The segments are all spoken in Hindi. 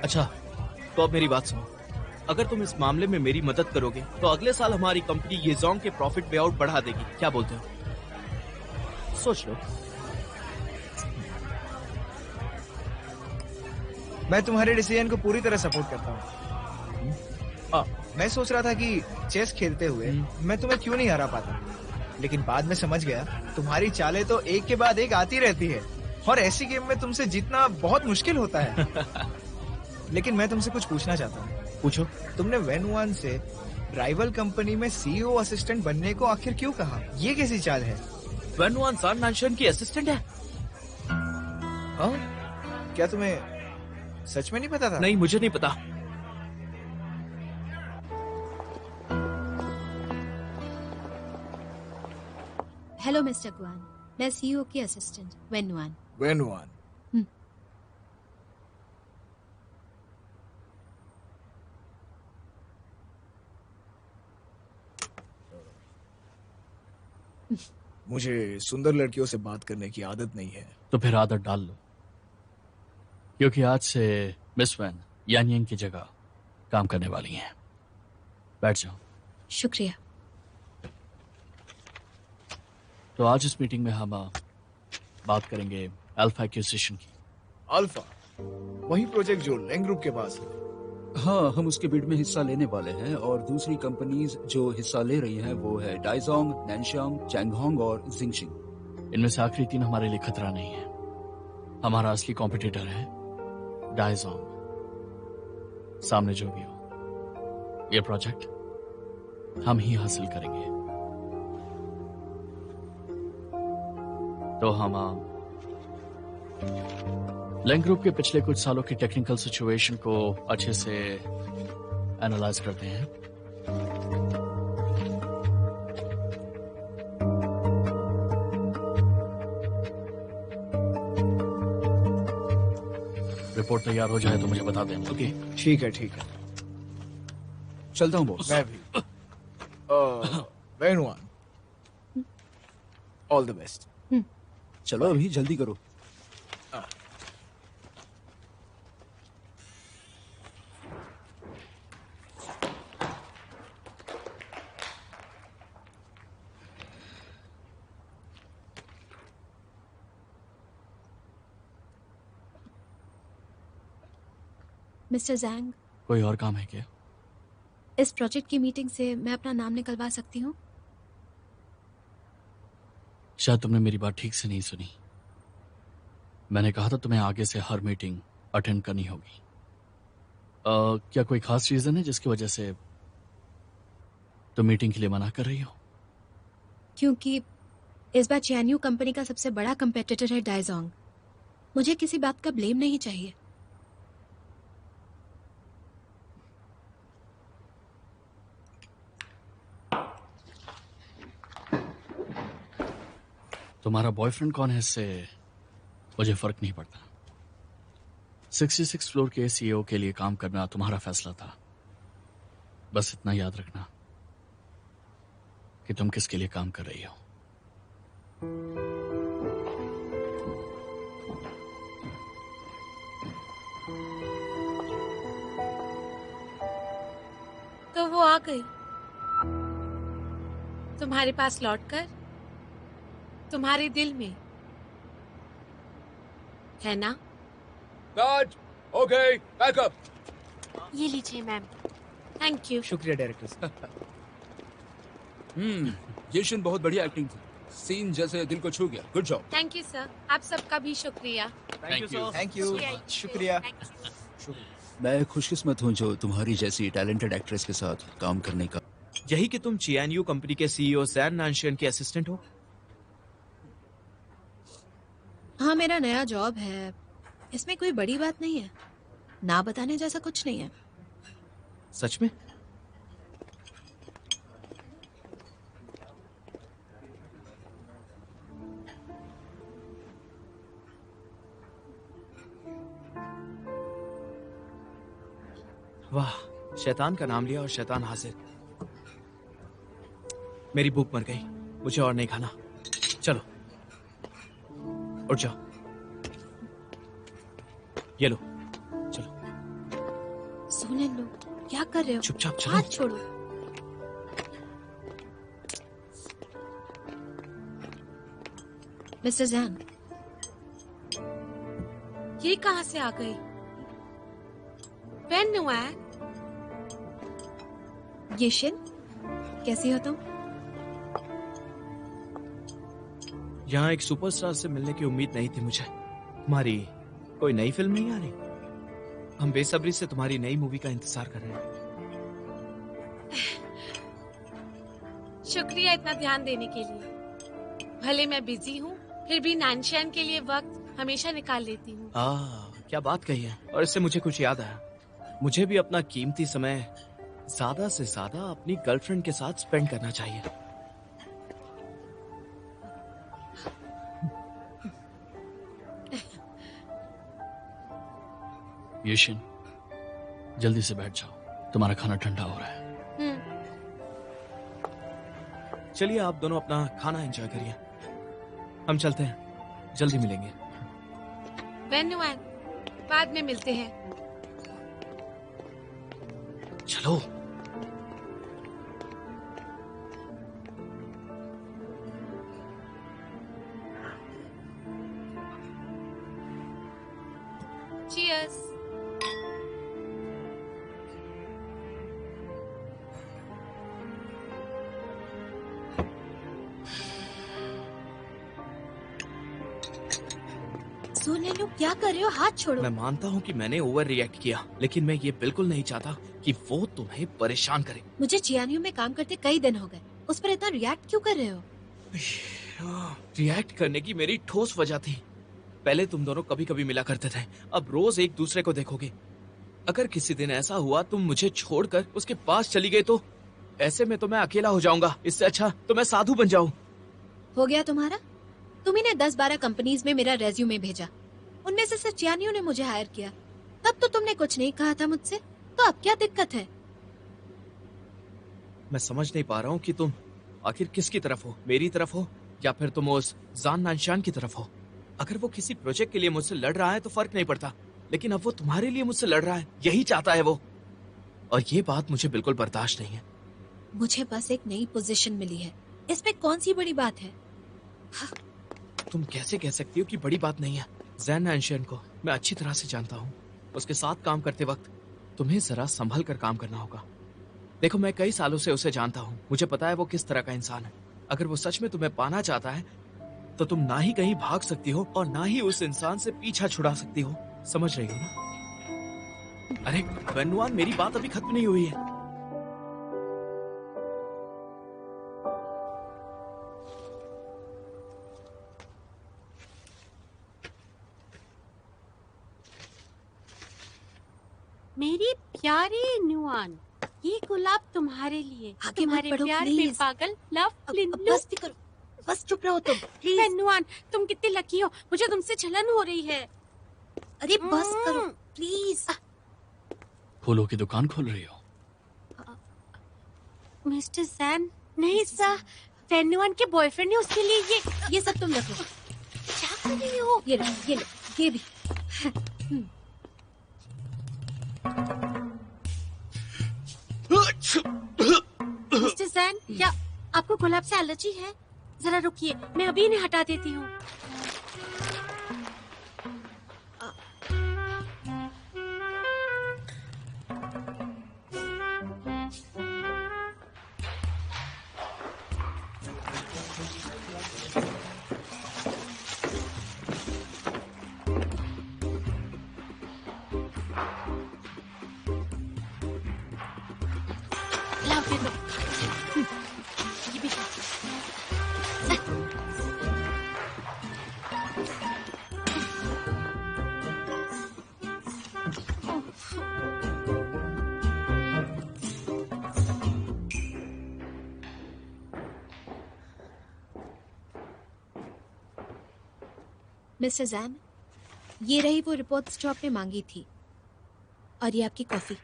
अच्छा, तो अब मेरी बात सुनो। अगर तुम इस मामले में मेरी मदद करोगे तो अगले साल हमारी कंपनी येजोंग के प्रॉफिट पे आउट बढ़ा देगी। क्या बोलते हो? सोच लो। मैं तुम्हारे डिसीजन को पूरी तरह सपोर्ट करता हूँ। मैं सोच रहा था कि चेस खेलते हुए मैं तुम्हें क्यों नहीं हरा पाता, लेकिन बाद में समझ गया तुम्हारी चालें तो एक के बाद एक आती रहती है और ऐसी गेम में तुमसे जीतना बहुत मुश्किल होता है। लेकिन मैं तुमसे कुछ पूछना चाहता हूँ। पूछो। तुमने वेनवान से राइवल कंपनी में सीईओ असिस्टेंट बनने को आखिर क्यों कहा? ये कैसी चाल है? वेनवान सान नानशन की असिस्टेंट है। हाँ? क्या तुम्हें सच में नहीं पता था? नहीं, मुझे नहीं पता। हेलो मिस्टर गुआन, मैं सीईओ की असिस्टेंट वेनवान। वेनवान। मुझे सुंदर लड़कियों से बात करने की आदत नहीं है। तो फिर आदत डाल लो, क्योंकि आज से मिस वैन यानियंग की जगह काम करने वाली हैं। बैठ जाओ। शुक्रिया। तो आज इस मीटिंग में हम बात करेंगे अल्फा एक्विजिशन की। अल्फा, वही प्रोजेक्ट जो लेंग ग्रुप के पास है। हाँ, हम उसके बिड में हिस्सा लेने वाले हैं और दूसरी कंपनीज जो हिस्सा ले रही हैं वो है डाइजोंग, नैनशांग, चैंगहोंग और जिंगशिंग। इनमें से आखिरी तीन हमारे लिए खतरा नहीं है। हमारा असली कॉम्पिटिटर है डाइजोंग। सामने जो भी हो, ये प्रोजेक्ट हम ही हासिल करेंगे। तो हम लेंग ग्रुप के पिछले कुछ सालों की टेक्निकल सिचुएशन को अच्छे से एनालाइज करते हैं। रिपोर्ट तैयार हो जाए तो मुझे बता दें। ओके? ठीक है, ठीक है। चलता हूँ बॉस। मैं भी। वेनवान, ऑल द बेस्ट। चलो अभी जल्दी करो। मिस्टर जैंग, कोई और काम है क्या? इस प्रोजेक्ट की मीटिंग से मैं अपना नाम निकलवा सकती हूँ? शायद तुमने मेरी बात ठीक से नहीं सुनी। मैंने कहा था तुम्हें आगे से हर मीटिंग अटेंड करनी होगी। क्या कोई खास रीजन है जिसकी वजह से तुम मीटिंग के लिए मना कर रही हो? क्योंकि इस बार चैन्यू कंपनी का सबसे बड़ा कंपेटिटर है डाइजोंग। मुझे किसी बात का ब्लेम नहीं चाहिए। तुम्हारा बॉयफ्रेंड कौन है इससे मुझे फर्क नहीं पड़ता। 66 फ्लोर के सीईओ के लिए काम करना तुम्हारा फैसला था। बस इतना याद रखना कि तुम किसके लिए काम कर रही हो। तो वो आ गई तुम्हारे पास लौटकर, तुम्हारे दिल में है ना? कट। Okay, backup. ये लीजिए मैम। Thank you. शुक्रिया डायरेक्टर साहब। येशन बहुत बढ़िया एक्टिंग थी। सीन जैसे दिल को छू गया। Good job. Thank you sir, आप सबका भी शुक्रिया। Thank you. शुक्रिया। मैं खुशकिस्मत हूँ जो तुम्हारी जैसी टैलेंटेड एक्ट्रेस के साथ काम करने का। यही कि तुम चियानयू कंपनी के सीईओ सैन नानशियन के असिस्टेंट हो? हाँ, मेरा नया जॉब है। इसमें कोई बड़ी बात नहीं है। ना बताने जैसा कुछ नहीं है। सच में? वाह, शैतान का नाम लिया और शैतान हाजिर। मेरी भूख मर गई, मुझे और नहीं खाना। चलो उठ जाओ। ये लो, चलो। क्या कर रहे हो? चुपचाप चलो। हाथ छोड़ो। मिस्टर जैन, ये कहाँ से आ गई? वेन नुआन, येशिन, कैसी हो तुम? यहाँ एक सुपरस्टार से मिलने की उम्मीद नहीं थी मुझे। तुम्हारी कोई नई फिल्म नहीं आ रही? हम बेसब्री से तुम्हारी नई मूवी का इंतजार कर रहे हैं। शुक्रिया इतना ध्यान देने के लिए। भले मैं बिजी हूँ, फिर भी नानशान के लिए वक्त हमेशा निकाल लेती हूँ। क्या बात कही है। और इससे मुझे कुछ याद आया। मुझे भी अपना कीमती समय ज्यादा से ज्यादा अपनी गर्लफ्रेंड के साथ स्पेंड करना चाहिए। येशिन, जल्दी से बैठ जाओ, तुम्हारा खाना ठंडा हो रहा है। चलिए आप दोनों अपना खाना एंजॉय करिए, हम चलते हैं, जल्दी मिलेंगे। वेन नुआन, बाद में मिलते हैं। चलो। Cheers. सोने लो, क्या कर रहे हो? हाथ छोड़ो। मैं मानता हूँ कि मैंने ओवर रिएक्ट किया, लेकिन मैं ये बिल्कुल नहीं चाहता कि वो तुम्हें परेशान करे। मुझे जियानियो में काम करते कई दिन हो गए, उस पर इतना रिएक्ट क्यों कर रहे हो? रिएक्ट करने की मेरी ठोस वजह थी। पहले तुम दोनों कभी कभी मिला करते थे, अब रोज एक दूसरे को देखोगे। अगर किसी दिन ऐसा हुआ तुम मुझे छोड़कर उसके पास चली गई तो ऐसे में तो मैं अकेला हो जाऊंगा। इससे अच्छा तो मैं साधु बन जाऊं। हो गया तुम्हारा? तुम ही ने 10-12 कंपनीज में मेरा रेज्यूमे भेजा, उनमें से सिर्फ जियानियो ने मुझे हायर किया। तब तो तुमने कुछ नहीं कहा था मुझसे, तो अब क्या दिक्कत है? मैं समझ नहीं पा रहा हूँ कि तुम आखिर किसकी तरफ हो, मेरी तरफ हो या फिर तुम उस जान नानशान की तरफ हो। अगर वो किसी प्रोजेक्ट के लिए मुझसे लड़ रहा है तो फर्क नहीं पड़ता, लेकिन अब वो तुम्हारे लिए मुझसे लड़ रहा है, यही चाहता है वो। और ये बात मुझे बिल्कुल बर्दाश्त नहीं है। मुझे बस एक नई पोजीशन मिली है, इसमें कौन सी बड़ी बात है? तुम कैसे कह सकती हो कि बड़ी बात नहीं है? जैन नानशान को मैं अच्छी तरह से जानता हूँ। उसके साथ काम करते वक्त तुम्हें जरा संभल कर काम करना होगा। देखो, मैं कई सालों से उसे जानता हूँ, मुझे पता है वो किस तरह का इंसान है। अगर वो सच में तुम्हें पाना चाहता है तो तुम ना ही कहीं भाग सकती हो और ना ही उस इंसान से पीछा छुड़ा सकती हो। समझ रही हो ना? अरे वेनुआन, मेरी बात अभी खत्म नहीं हुई है। मेरी प्यारी नुआन, ये गुलाब तुम्हारे लिए। आगे मत तुम्हारे बढ़ो, प्यार में please। पागल लव अब लिन्नू। बस भी करो, बस चुप रहो तुम, प्लीज। नुआन, तुम कितनी लकी हो, मुझे तुमसे जलन हो रही है। अरे बस करो प्लीज। फूलों की दुकान खोल रही हो? मिस्टर जैन, नहीं सा, वेनुआन के बॉयफ्रेंड ने उसके लिए ये सब तुम रखो। क्या कर रही हो? ये लो, ये लो, ये भी। मिस्टर जैन, क्या आपको गुलाब से एलर्जी है? जरा रुकिए, मैं अभी इन्हें हटा देती हूँ। लाओ, दे दो। ये भी लो। मिस्टर जैन, ये रही वो रिपोर्ट्स जो आपने मांगी थी, और ये आपकी कॉफी।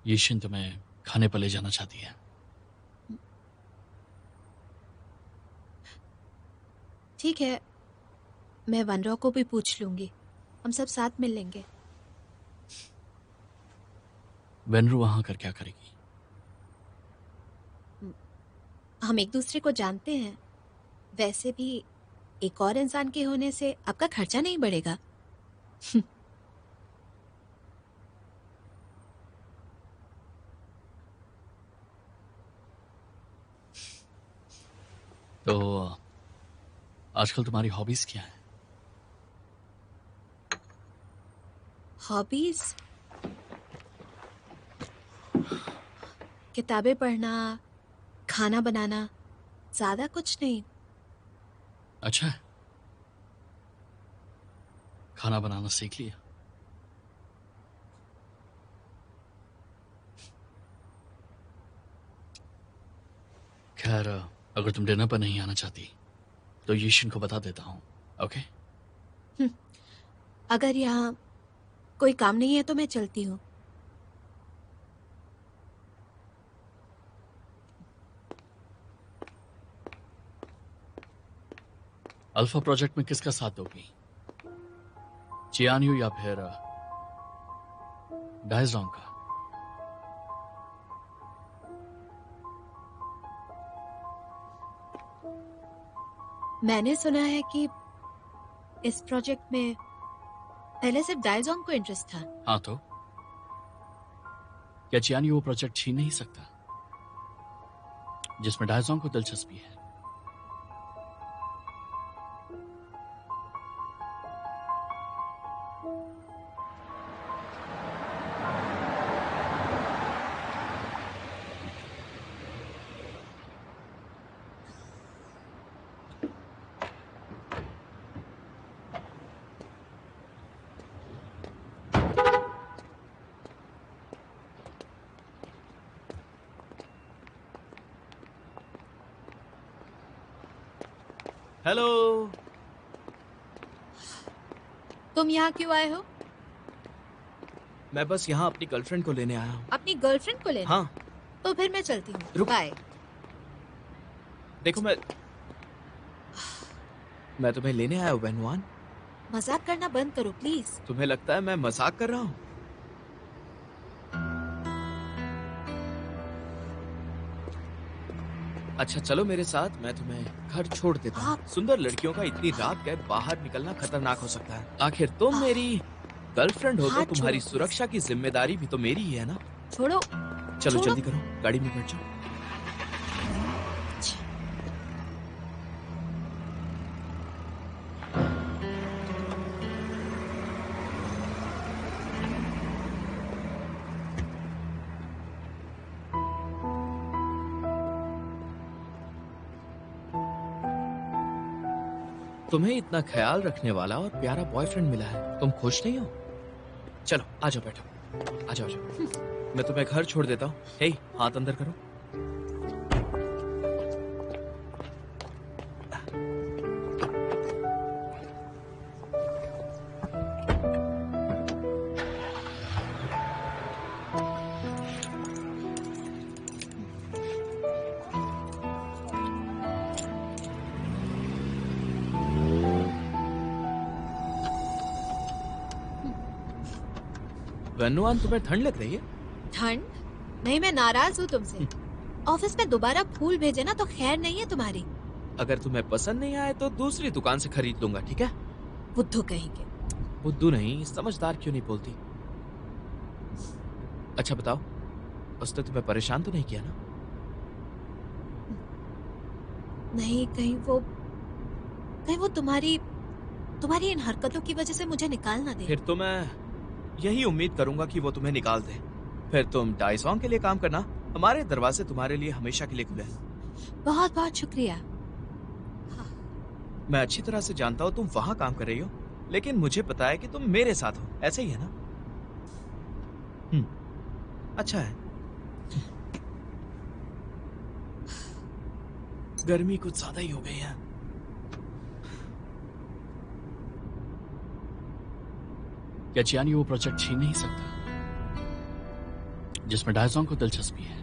येशिन तुम्हें खाने पर ले जाना चाहती है। ठीक है, मैं वनरॉ को भी पूछ लूंगी, हम सब साथ मिल लेंगे। वेनरू वहां कर क्या करेगी? हम एक दूसरे को जानते हैं। वैसे भी एक और इंसान के होने से आपका खर्चा नहीं बढ़ेगा। तो आजकल तुम्हारी हॉबीज क्या है? हॉबीज? किताबें पढ़ना, खाना बनाना, ज्यादा कुछ नहीं। अच्छा है, खाना बनाना सीख लिया? खैर, अगर तुम डिनर पर नहीं आना चाहती तो यीशिन को बता देता हूँ। ओके? अगर यहाँ कोई काम नहीं है तो मैं चलती हूँ। अल्फा प्रोजेक्ट में किसका साथ दोगी? चियानयू या फिर डायजोंग का? मैंने सुना है कि इस प्रोजेक्ट में पहले सिर्फ डायजोंग को इंटरेस्ट था। हाँ तो क्या चियानयू वो प्रोजेक्ट छीन नहीं सकता जिसमें डायजोंग को दिलचस्पी है? हेलो। तुम यहाँ क्यों आए हो? मैं बस यहाँ अपनी गर्लफ्रेंड को लेने आया हूँ। अपनी गर्लफ्रेंड को लेने? हाँ। तो फिर मैं चलती हूँ। रुक। बाय। देखो, मैं तुम्हें लेने आया हूँ वेनवान। मजाक करना बंद करो प्लीज। तुम्हें लगता है मैं मजाक कर रहा हूँ? अच्छा चलो मेरे साथ, मैं तुम्हें घर छोड़ देता हूँ। सुंदर लड़कियों का इतनी रात गए बाहर निकलना खतरनाक हो सकता है। आखिर तुम मेरी गर्लफ्रेंड हो तो हाथ तुम्हारी छोड़ो, सुरक्षा की जिम्मेदारी भी तो मेरी ही है ना। छोड़ो। चलो छोड़ो। जल्दी करो, गाड़ी में बैठ जाओ। तुम्हें इतना ख्याल रखने वाला और प्यारा बॉयफ्रेंड मिला है, तुम खुश नहीं हो? चलो आ जाओ, बैठो। आ जाओ, आ जाओ। मैं तुम्हें घर छोड़ देता हूँ। हे, हाथ अंदर करो। वेनुआन, तुम्हें ठंड लग रही है? ठंड? नहीं, मैं नाराज हूँ तुमसे। ऑफिस में दोबारा फूल भेजे ना तो खैर नहीं है तुम्हारी। अगर तुम्हें पसंद नहीं आए तो दूसरी दुकान से खरीद लूंगा, ठीक है? बुद्धू कहेंगे। बुद्धू नहीं, समझदार क्यों नहीं बोलती? अच्छा बताओ, उसने तुम्हें परेशान तो नहीं किया ना? नहीं, कहीं वो तुम्हारी इन हरकतों की वजह से मुझे निकाल ना दे। फिर तो मैं यही उम्मीद करूंगा कि वो तुम्हें निकाल दे। फिर तुम डाइसोंग के लिए काम करना, हमारे दरवाजे तुम्हारे लिए हमेशा के लिए खुले हैं। बहुत बहुत शुक्रिया। मैं अच्छी तरह से जानता हूँ तुम वहां काम कर रही हो, लेकिन मुझे पता है कि तुम मेरे साथ हो। ऐसे ही है ना? अच्छा है। गर्मी कुछ ज्यादा ही हो गई है। क्या चियानी वो प्रोजेक्ट छीन नहीं सकता जिसमें डायजोंग को दिलचस्पी है?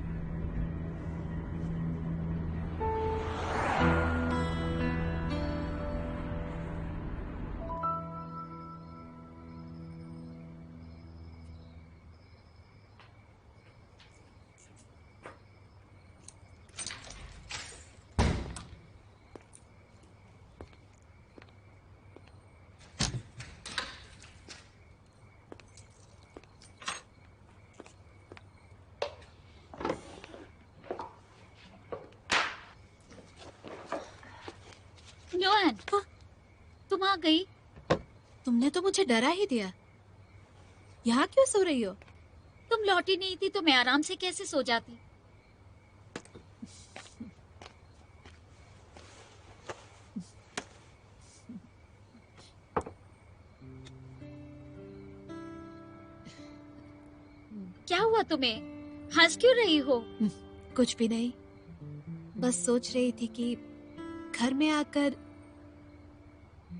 नोएन, तुम आ गई। तुमने तो मुझे डरा ही दिया। यहाँ क्यों सो रही हो? तुम लौटी नहीं थी तो मैं आराम से कैसे सो जाती। क्या हुआ तुम्हें? हंस क्यों रही हो? कुछ भी नहीं, बस सोच रही थी कि घर में आकर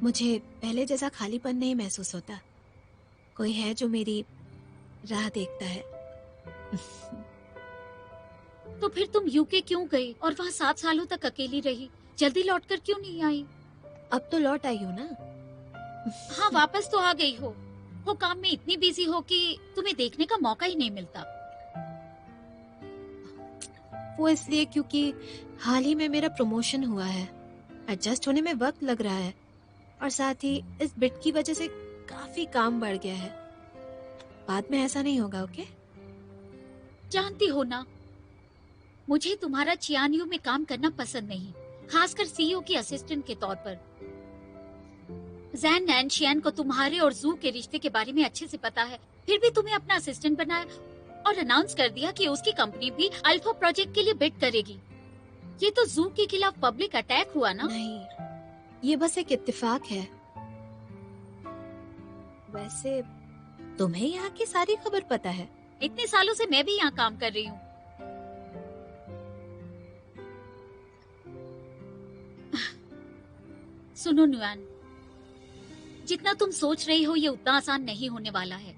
मुझे पहले जैसा खालीपन नहीं महसूस होता। कोई है जो मेरी राह देखता है। तो फिर तुम यूके क्यों गई और वहाँ 7 सालों तक अकेली रही? जल्दी लौटकर क्यों नहीं आई? अब तो लौट आई हो ना। हाँ, वापस तो आ गई हो। वो काम में इतनी बिजी हो कि तुम्हें देखने का मौका ही नहीं मिलता। वो इसलिए क्योंकि हाल ही में मेरा प्रमोशन हुआ है। एडजस्ट होने में वक्त लग रहा है और साथ ही इस बिट की वजह से काफी काम बढ़ गया है। बाद में ऐसा नहीं होगा, ओके? जानती हो ना, मुझे तुम्हारा चियानियो में काम करना पसंद नहीं, खासकर सीईओ की असिस्टेंट के तौर पर। जैन नैनशियन को तुम्हारे और जू के रिश्ते के बारे में अच्छे से पता है, फिर भी तुम्हें अपना असिस्टेंट बनाया और अनाउंस कर दिया कि उसकी कंपनी भी अल्फा प्रोजेक्ट के लिए बिड करेगी। ये तो जू के खिलाफ पब्लिक अटैक हुआ ना? नहीं, ये बस एक इत्तेफाक है। वैसे तुम्हें यहाँ की सारी खबर पता है। इतने सालों से मैं भी यहाँ काम कर रही हूँ। सुनो नुआन, जितना तुम सोच रही हो ये उतना आसान नहीं होने वाला है।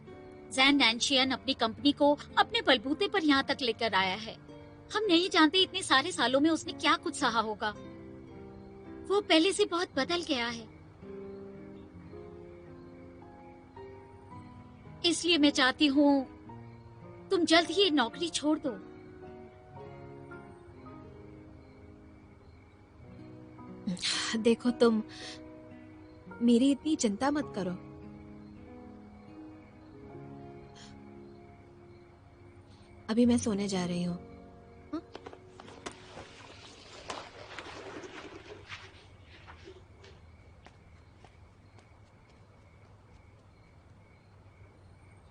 जैन नैनशियन अपनी कंपनी को अपने बलबूते पर यहाँ तक लेकर आया है। हम नहीं जानते इतने सारे सालों में उसने क्या कुछ सहा होगा। वो पहले से बहुत बदल गया है। इसलिए मैं चाहती हूँ तुम जल्द ही ये नौकरी छोड़ दो। देखो, तुम मेरी इतनी चिंता मत करो। अभी मैं सोने जा रही हूँ।